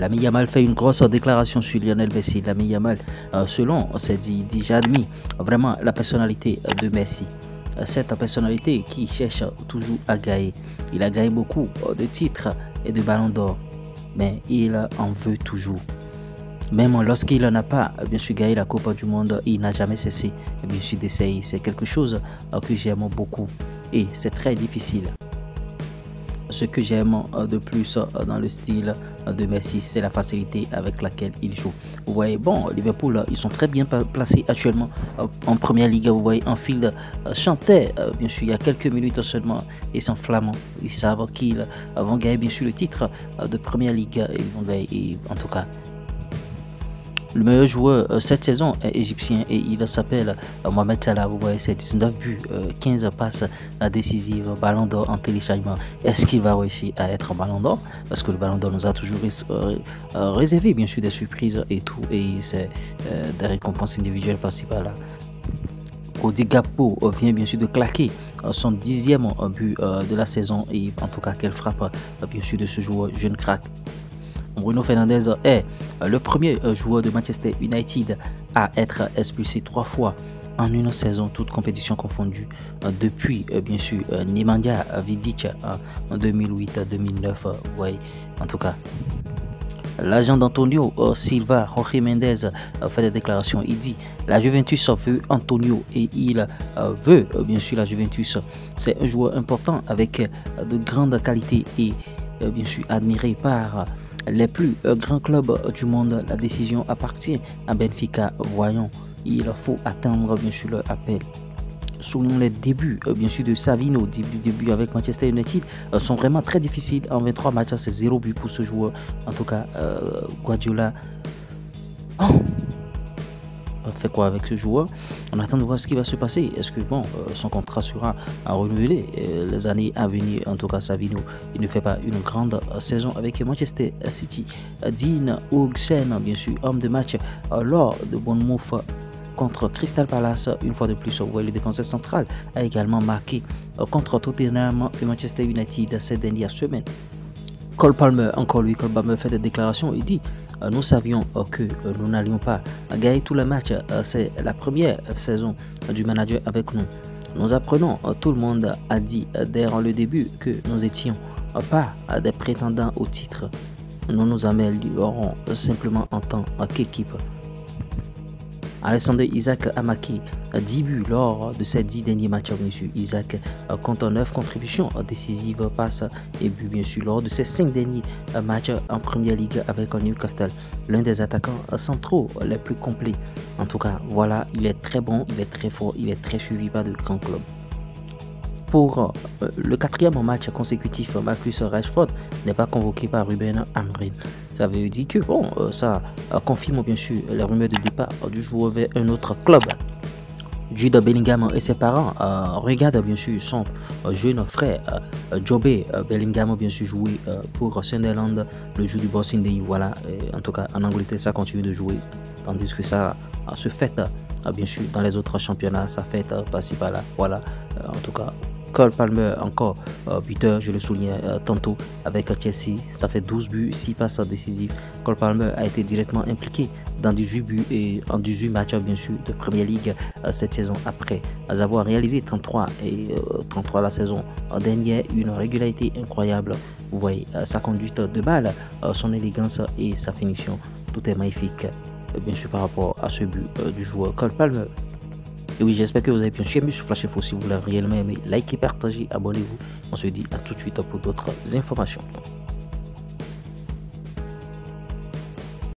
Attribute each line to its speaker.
Speaker 1: Lamine Yamal fait une grosse déclaration sur Lionel Messi. Lamine Yamal, selon s'est dit, j'admire vraiment la personnalité de Messi. Cette personnalité qui cherche toujours à gagner. Il a gagné beaucoup de titres et de ballons d'or, mais il en veut toujours. Même lorsqu'il n'a pas bien sûr gagné la Coupe du Monde, il n'a jamais cessé bien sûr d'essayer. C'est quelque chose que j'aime beaucoup et c'est très difficile. Ce que j'aime de plus dans le style de Messi, c'est la facilité avec laquelle il joue. Vous voyez, bon, Liverpool, ils sont très bien placés actuellement en première ligue. Vous voyez, Anfield chantait, bien sûr, il y a quelques minutes seulement, et s'enflammant. Ils savent qu'ils vont gagner, bien sûr, le titre de première ligue. Ils vont gagner, en tout cas. Le meilleur joueur cette saison est égyptien et il s'appelle Mohamed Salah. Vous voyez, c'est 19 buts, 15 passes décisives, ballon d'or en téléchargement. Est-ce qu'il va réussir à être ballon d'or? Parce que le ballon d'or nous a toujours réservé bien sûr des surprises et tout. Et c'est des récompenses individuelles par-ci par-là. Cody Gakpo vient bien sûr de claquer son 10e but de la saison. Et en tout cas, quelle frappe bien sûr de ce joueur jeune crack. Bruno Fernandes est le premier joueur de Manchester United à être expulsé 3 fois en une saison, toutes compétitions confondues, depuis bien sûr Nemanja Vidic en 2008-2009. Ouais, en tout cas. L'agent d'Antonio Silva, Jorge Mendes, fait des déclarations. Il dit la Juventus veut Antonio et il veut bien sûr la Juventus. C'est un joueur important avec de grandes qualités et bien sûr admiré par les plus grands clubs du monde. La décision appartient à Benfica. Voyons, il faut attendre bien sûr leur appel. Selon les débuts bien sûr de Savino, début avec Manchester United sont vraiment très difficiles. En 23 matchs, c'est 0 but pour ce joueur. En tout cas, Guardiola fait quoi avec ce joueur? On attend de voir ce qui va se passer. Est-ce que bon, son contrat sera renouvelé les années à venir? En tout cas, Savino, il ne fait pas une grande saison avec Manchester City. Dean Huijsen, bien sûr, homme de match lors de Bournemouth contre Crystal Palace. Une fois de plus, le défenseur central a également marqué contre Tottenham et Manchester United ces dernières semaines. Cole Palmer, encore lui, Cole Palmer fait des déclarations. Il dit nous savions que nous n'allions pas gagner tous les matchs. C'est la première saison du manager avec nous. Nous apprenons, tout le monde a dit dès le début que nous étions pas des prétendants au titre. Nous nous améliorons simplement en tant qu'équipe. Alexander Isaac a marqué 10 buts lors de ces 10 derniers matchs. Bien sûr, Isaac compte 9 contributions décisives, passes et buts bien sûr lors de ces 5 derniers matchs en Première Ligue avec Newcastle. L'un des attaquants centraux les plus complets. En tout cas, voilà, il est très bon, il est très fort, il est très suivi par de grands clubs. Pour le 4e match consécutif, Marcus Rashford n'est pas convoqué par Ruben Amorim. Ça veut dire que bon, ça confirme bien sûr les rumeurs de départ du joueur vers un autre club. Jude Bellingham et ses parents regardent bien sûr son jeune frère Jobe Bellingham bien sûr jouer pour Sunderland le jour du Boxing Day. Voilà, en tout cas en Angleterre ça continue de jouer, tandis que ça se fait bien sûr dans les autres championnats, ça fait par-ci par-là. Voilà, en tout cas. Cole Palmer, encore buteur, je le soulignais tantôt avec Chelsea, ça fait 12 buts, 6 passes décisives. Cole Palmer a été directement impliqué dans 18 buts et en 18 matchs bien sûr de Premier League cette saison, après avoir réalisé 33 la saison dernière. Une régularité incroyable. Vous voyez sa conduite de balle, son élégance et sa finition, tout est magnifique bien sûr par rapport à ce but du joueur Cole Palmer. Et oui, j'espère que vous avez bien aimé ce Flash Info. Si vous l'avez réellement aimé, likez, partagez, abonnez-vous. On se dit à tout de suite pour d'autres informations.